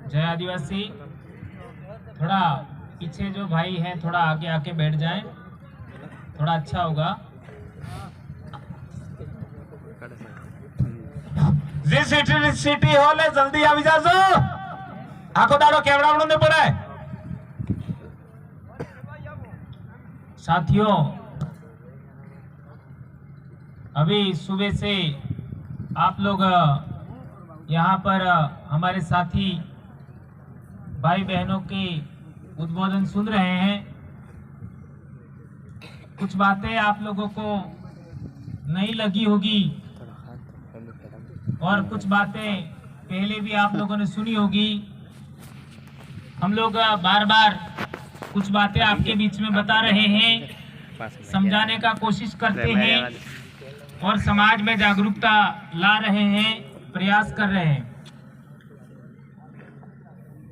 जय आदिवासी। थोड़ा पीछे जो भाई हैं थोड़ा आगे आके बैठ जाएं, थोड़ा अच्छा होगा। जी सिटी हॉल है, जल्दी આવી જાજો। આખો દાડો કેવડાવણું ને પડે। साथियों, अभी सुबह से आप लोग यहाँ पर हमारे साथी भाई बहनों के उद्बोधन सुन रहे हैं। कुछ बातें आप लोगों को नहीं लगी होगी और कुछ बातें पहले भी आप लोगों ने सुनी होगी। हम लोग बार बार कुछ बातें आपके बीच में बता रहे हैं, समझाने का कोशिश करते हैं और समाज में जागरूकता ला रहे हैं, प्रयास कर रहे हैं।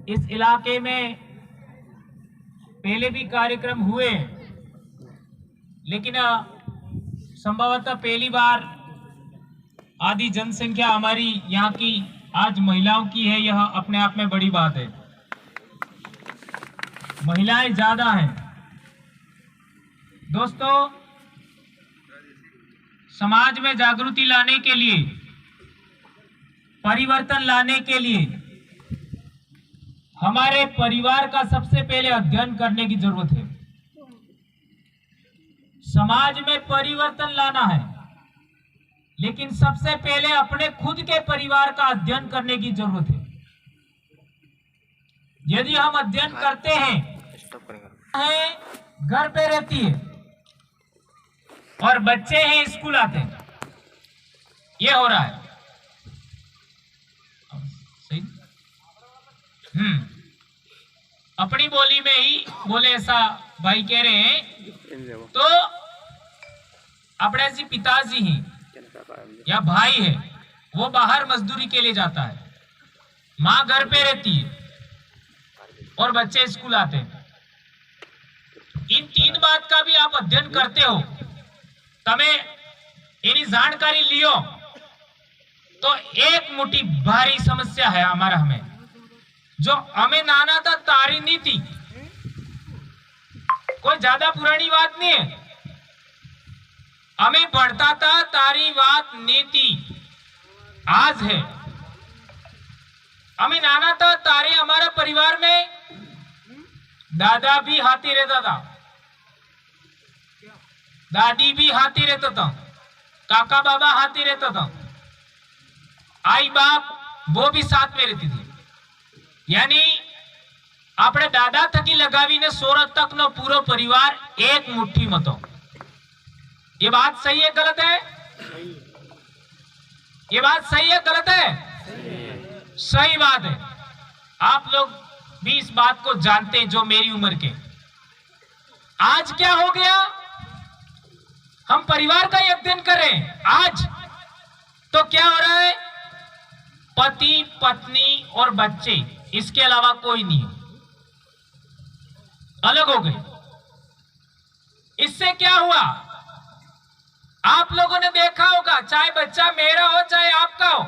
इस इलाके में पहले भी कार्यक्रम हुए, लेकिन संभवतः पहली बार आधी जनसंख्या हमारी यहाँ की आज महिलाओं की है। यह अपने आप में बड़ी बात है। महिलाएं ज्यादा हैं। दोस्तों, समाज में जागृति लाने के लिए, परिवर्तन लाने के लिए हमारे परिवार का सबसे पहले अध्ययन करने की जरूरत है। समाज में परिवर्तन लाना है, लेकिन सबसे पहले अपने खुद के परिवार का अध्ययन करने की जरूरत है। यदि हम अध्ययन करते हैं, घर पे रहती है और बच्चे हैं स्कूल आते हैं, ये हो रहा है। सही। अपनी बोली में ही बोले, ऐसा भाई कह रहे हैं। तो अपने ऐसे पिताजी हैं या भाई है, वो बाहर मजदूरी के लिए जाता है, माँ घर पे रहती है और बच्चे स्कूल आते हैं। इन तीन बात का भी आप अध्ययन करते हो, तमे एनी जानकारी लियो, तो एक मोटी भारी समस्या है हमारा हमें, जो हमें नाना था तारी नीति, कोई ज्यादा पुरानी बात नहीं है। हमें पढ़ता था तारी बात नीति आज है। हमें नाना था तारे, हमारे परिवार में दादा भी हाथी रहता था, दादी भी हाथी रहता था, काका बाबा हाथी रहता था, आई बाप वो भी साथ में रहती थी। यानी अपने दादा थकी लगावीने 16 तक नो पूरो परिवार एक मुट्ठी में तो। ये बात सही है गलत है? ये बात सही है गलत है? सही बात है। आप लोग भी इस बात को जानते हैं, जो मेरी उम्र के। आज क्या हो गया? हम परिवार का ही अध्ययन करें आज तो क्या हो रहा है? पति पत्नी और बच्चे, इसके अलावा कोई नहीं, अलग हो गए। इससे क्या हुआ? आप लोगों ने देखा होगा, चाहे बच्चा मेरा हो चाहे आपका हो,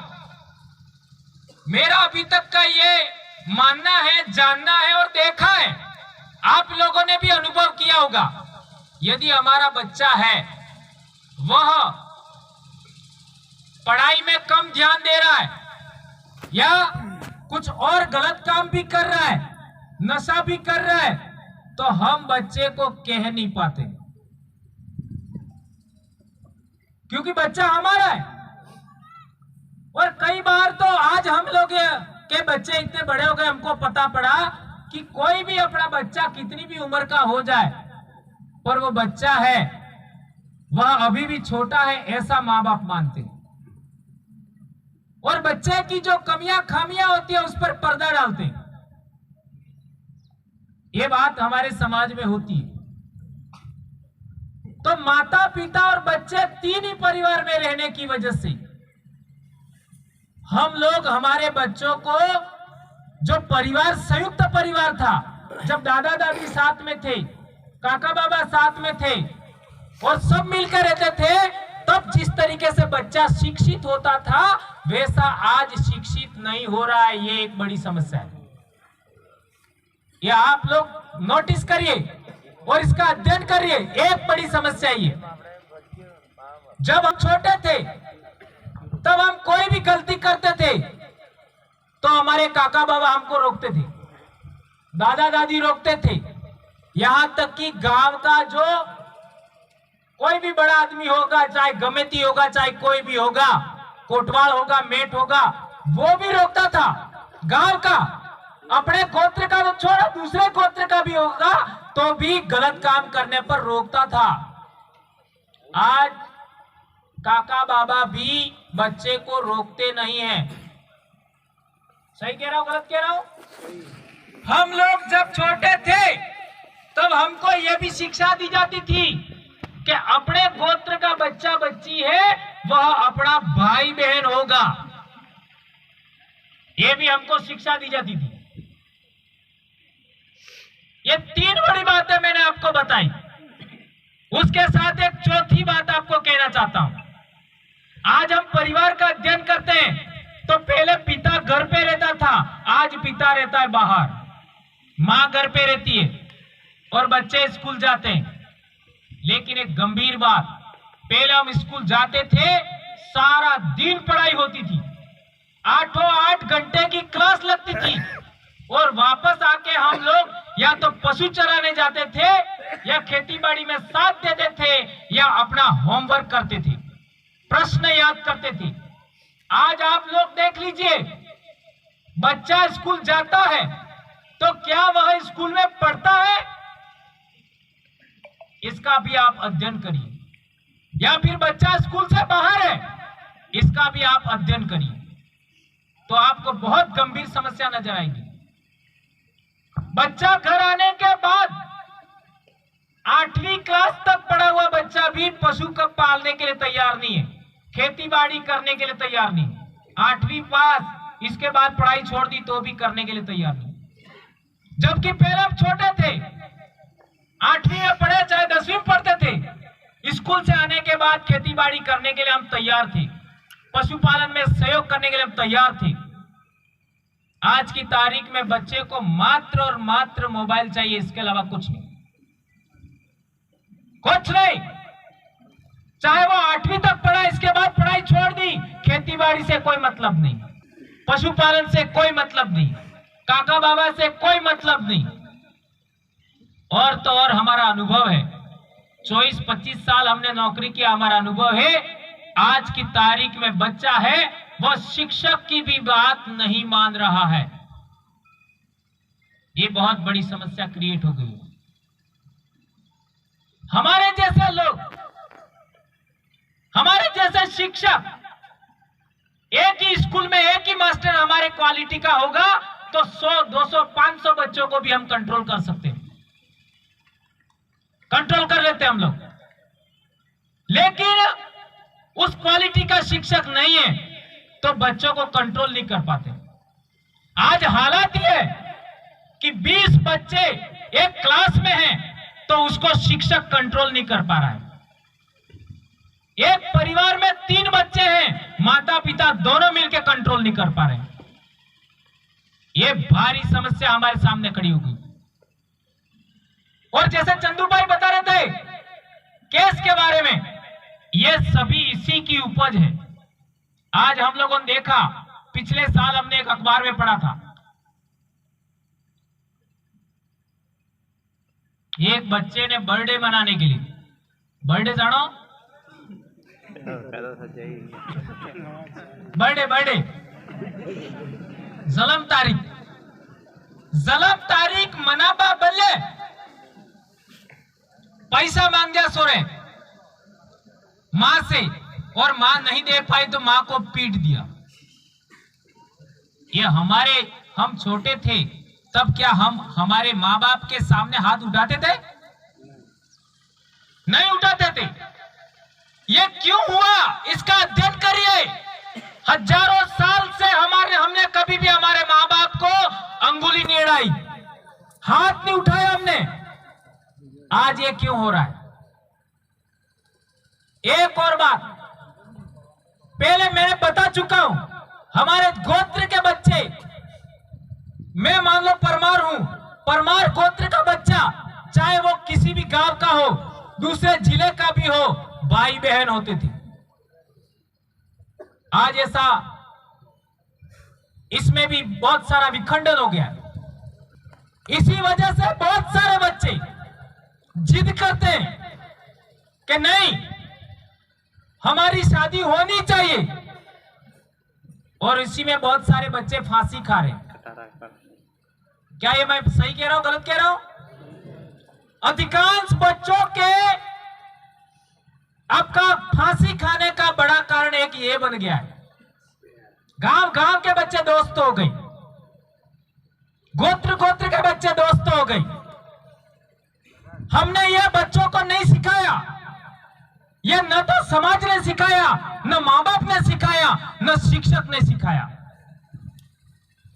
मेरा अभी तक का ये मानना है, जानना है और देखा है, आप लोगों ने भी अनुभव किया होगा, यदि हमारा बच्चा है वह पढ़ाई में कम ध्यान दे रहा है या कुछ और गलत काम भी कर रहा है, नशा भी कर रहा है, तो हम बच्चे को कह नहीं पाते, क्योंकि बच्चा हमारा है। और कई बार तो आज हम लोग के बच्चे इतने बड़े हो गए, हमको पता पड़ा कि कोई भी अपना बच्चा कितनी भी उम्र का हो जाए, पर वो बच्चा है, वह अभी भी छोटा है, ऐसा माँ बाप मानते हैं। और बच्चे की जो कमियां खामियां होती है उस पर पर्दा डालते हैं। ये बात हमारे समाज में होती है। तो माता पिता और बच्चे तीन ही परिवार में रहने की वजह से हम लोग हमारे बच्चों को, जो परिवार संयुक्त परिवार था, जब दादा दादी साथ में थे, काका बाबा साथ में थे और सब मिलकर रहते थे, तब जिस तरीके से बच्चा शिक्षित होता था, वैसा आज शिक्षित नहीं हो रहा है। ये एक बड़ी समस्या है। ये आप लोग नोटिस करिए और इसका अध्ययन करिए। एक बड़ी समस्या ये, जब हम छोटे थे तब हम कोई भी गलती करते थे तो हमारे काका बाबा हमको रोकते थे, दादा दादी रोकते थे, यहां तक कि गांव का जो कोई भी बड़ा आदमी होगा, चाहे गमेती होगा, चाहे कोई भी होगा, कोटवाल होगा, मेट होगा, वो भी रोकता था। गांव का, अपने गोत्र का तो छोड़ा, दूसरे गोत्र का भी होगा तो भी गलत काम करने पर रोकता था। आज काका बाबा भी बच्चे को रोकते नहीं हैं। सही कह रहा हूं, गलत कह रहा हूं? हम लोग जब छोटे थे तब हमको यह भी शिक्षा दी जाती थी कि अपने गोत्र का बच्चा बच्ची है वह अपना भाई बहन होगा। यह भी हमको शिक्षा दी जाती थी। ये तीन बड़ी बातें मैंने आपको बताई। उसके साथ एक चौथी बात आपको कहना चाहता हूं। आज हम परिवार का अध्ययन करते हैं तो पहले पिता घर पे रहता था, आज पिता रहता है बाहर, मां घर पे रहती है और बच्चे स्कूल जाते हैं। लेकिन एक गंभीर बात, पहले हम स्कूल जाते थे, सारा दिन पढ़ाई होती थी, 8 घंटे की क्लास लगती थी और वापस आके हम लोग या तो पशु चराने जाते थे या खेती बाड़ी में साथ देते थे या अपना होमवर्क करते थे, प्रश्न याद करते थे। आज आप लोग देख लीजिए, बच्चा स्कूल जाता है तो क्या वह स्कूल में पढ़ता है? इसका भी आप अध्ययन करिए। या फिर बच्चा स्कूल से बाहर है, इसका भी आप अध्ययन करिए, तो आपको बहुत गंभीर समस्या नजर आएगी। बच्चा घर आने के बाद 8वीं क्लास तक पढ़ा हुआ बच्चा भी पशु को पालने के लिए तैयार नहीं है, खेती बाड़ी करने के लिए तैयार नहीं। 8वीं पास, इसके बाद पढ़ाई छोड़ दी तो भी करने के लिए तैयार नहीं। जबकि पहले हम छोटे थे, 8वीं में पढ़े चाहे 10वीं में पढ़ते थे, स्कूल से आने के बाद खेती बाड़ी करने के लिए हम तैयार थे, पशुपालन में सहयोग करने के लिए हम तैयार थे। आज की तारीख में बच्चे को मात्र और मात्र मोबाइल चाहिए, इसके अलावा कुछ नहीं, कुछ नहीं। चाहे वो 8वीं तक पढ़ा, इसके बाद पढ़ाई छोड़ दी, खेती बाड़ी से कोई मतलब नहीं, पशुपालन से कोई मतलब नहीं, काका बाबा से कोई मतलब नहीं। और तो और हमारा अनुभव है, 24-25 साल हमने नौकरी किया, हमारा अनुभव है, आज की तारीख में बच्चा है वह शिक्षक की भी बात नहीं मान रहा है। ये बहुत बड़ी समस्या क्रिएट हो गई है। हमारे जैसे लोग, हमारे जैसे शिक्षक, एक ही स्कूल में एक ही मास्टर हमारे क्वालिटी का होगा तो 100, 200, 500 बच्चों को भी हम कंट्रोल कर सकते हैं, कंट्रोल कर लेते हैं हम लोग। लेकिन उस क्वालिटी का शिक्षक नहीं है तो बच्चों को कंट्रोल नहीं कर पाते। आज हालात ये है कि 20 बच्चे एक क्लास में हैं तो उसको शिक्षक कंट्रोल नहीं कर पा रहा है। एक परिवार में 3 बच्चे हैं, माता पिता दोनों मिलकर कंट्रोल नहीं कर पा रहे हैं। ये भारी समस्या हमारे सामने खड़ी हो गई। और जैसे चंदू भाई बता रहे थे केस के बारे में, ये सभी इसी की उपज है। आज हम लोगों ने देखा, पिछले साल हमने एक अखबार में पढ़ा था, एक बच्चे ने बर्थडे मनाने के लिए, बर्थडे जानो, बर्थडे जलम तारीख मनाबा बल्ले पैसा मांग दिया सोरे मां से, और मां नहीं दे पाई तो मां को पीट दिया। ये हम छोटे थे तब क्या हम हमारे मां बाप के सामने हाथ उठाते थे? नहीं उठाते थे। ये क्यों हुआ, इसका अध्ययन करिए। हजारों साल से हमने कभी भी हमारे मां बाप को अंगुली नहीं अड़ाई, हाथ नहीं उठाया हमने। आज ये क्यों हो रहा है? एक और बात पहले मैं बता चुका हूं, हमारे गोत्र के बच्चे, मैं मान लो परमार हूं, परमार गोत्र का बच्चा, चाहे वो किसी भी गांव का हो, दूसरे जिले का भी हो, भाई बहन होते थे। आज ऐसा इसमें भी बहुत सारा विखंडन हो गया। इसी वजह से बहुत सारे बच्चे जिद करते हैं कि नहीं, हमारी शादी होनी चाहिए, और इसी में बहुत सारे बच्चे फांसी खा रहे हैं। क्या ये मैं सही कह रहा हूं, गलत कह रहा हूं? अधिकांश बच्चों के आपका फांसी खाने का बड़ा कारण एक ये बन गया है, गांव गांव के बच्चे दोस्त हो गए, गोत्र गोत्र के बच्चे दोस्त हो गए। हमने ये बच्चों को नहीं सिखाया, ये न तो समाज ने सिखाया, न मां बाप ने सिखाया, न शिक्षक ने सिखाया।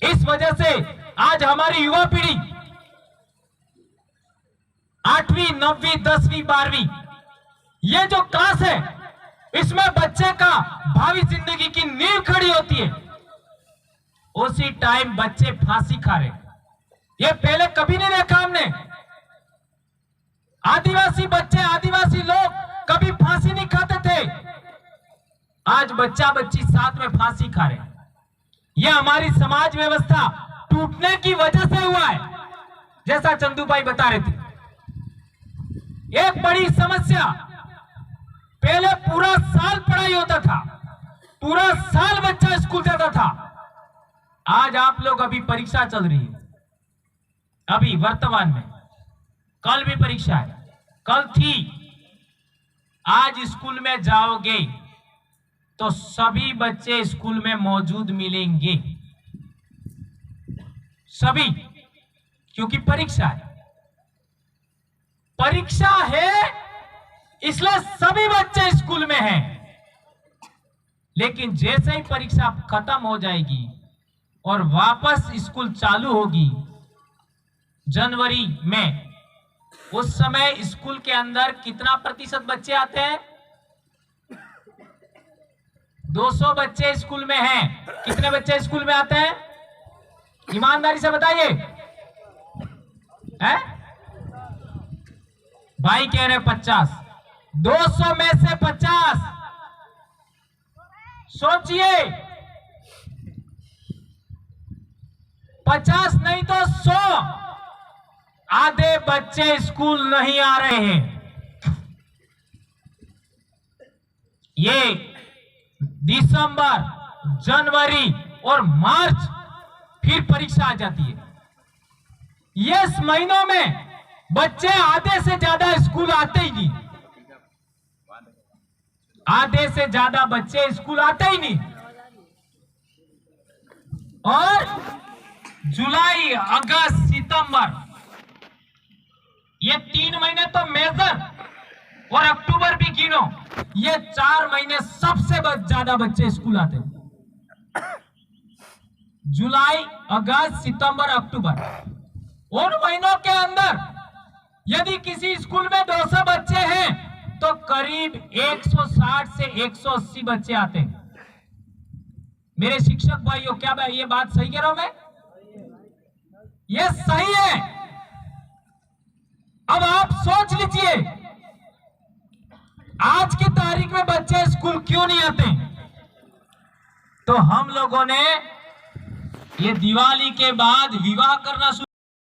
इस वजह से आज हमारी युवा पीढ़ी 8वीं 9वीं 10वीं 12वीं ये जो क्लास है, इसमें बच्चे का भावी जिंदगी की नींव खड़ी होती है, उसी टाइम बच्चे फांसी खा रहे। ये पहले कभी नहीं देखा हमने। आदिवासी बच्चे, आदिवासी लोग कभी फांसी नहीं खाते थे, आज बच्चा बच्ची साथ में फांसी खा रहे। यह हमारी समाज व्यवस्था टूटने की वजह से हुआ है, जैसा चंदू भाई बता रहे थे। एक बड़ी समस्या, पहले पूरा साल पढ़ाई होता था, पूरा साल बच्चा स्कूल जाता था। आज आप लोग, अभी परीक्षा चल रही है, अभी वर्तमान में, कल भी परीक्षा है, कल थी। आज स्कूल में जाओगे तो सभी बच्चे स्कूल में मौजूद मिलेंगे, सभी, क्योंकि परीक्षा है। परीक्षा है इसलिए सभी बच्चे स्कूल में हैं। लेकिन जैसे ही परीक्षा खत्म हो जाएगी और वापस स्कूल चालू होगी जनवरी में, उस समय स्कूल के अंदर कितना प्रतिशत बच्चे आते हैं? 200 बच्चे स्कूल में हैं। कितने बच्चे स्कूल में आते हैं? ईमानदारी से बताइए। हैं? भाई कह रहे 50, 200 में से 50, सोचिए, 50 नहीं तो 100, आधे बच्चे स्कूल नहीं आ रहे हैं। ये दिसंबर, जनवरी और मार्च फिर परीक्षा आ जाती है। ये इस महीनों में बच्चे आधे से ज्यादा स्कूल आते ही नहीं, आधे से ज्यादा बच्चे स्कूल आते ही नहीं। और जुलाई, अगस्त, सितंबर, ये 3 महीने तो मेजर, और अक्टूबर भी गिनो, ये 4 महीने सबसे ज्यादा बच्चे स्कूल आते हैं। जुलाई, अगस्त, सितंबर, अक्टूबर, उन महीनों के अंदर यदि किसी स्कूल में 200 बच्चे हैं तो करीब 160 से 180 बच्चे आते हैं। मेरे शिक्षक भाइयों, क्या भाई ये बात सही कह रहा हूं मैं? ये सही है। अब आप सोच लीजिए, आज की तारीख में बच्चे स्कूल क्यों नहीं आते? तो हम लोगों ने ये दिवाली के बाद विवाह करना शुरू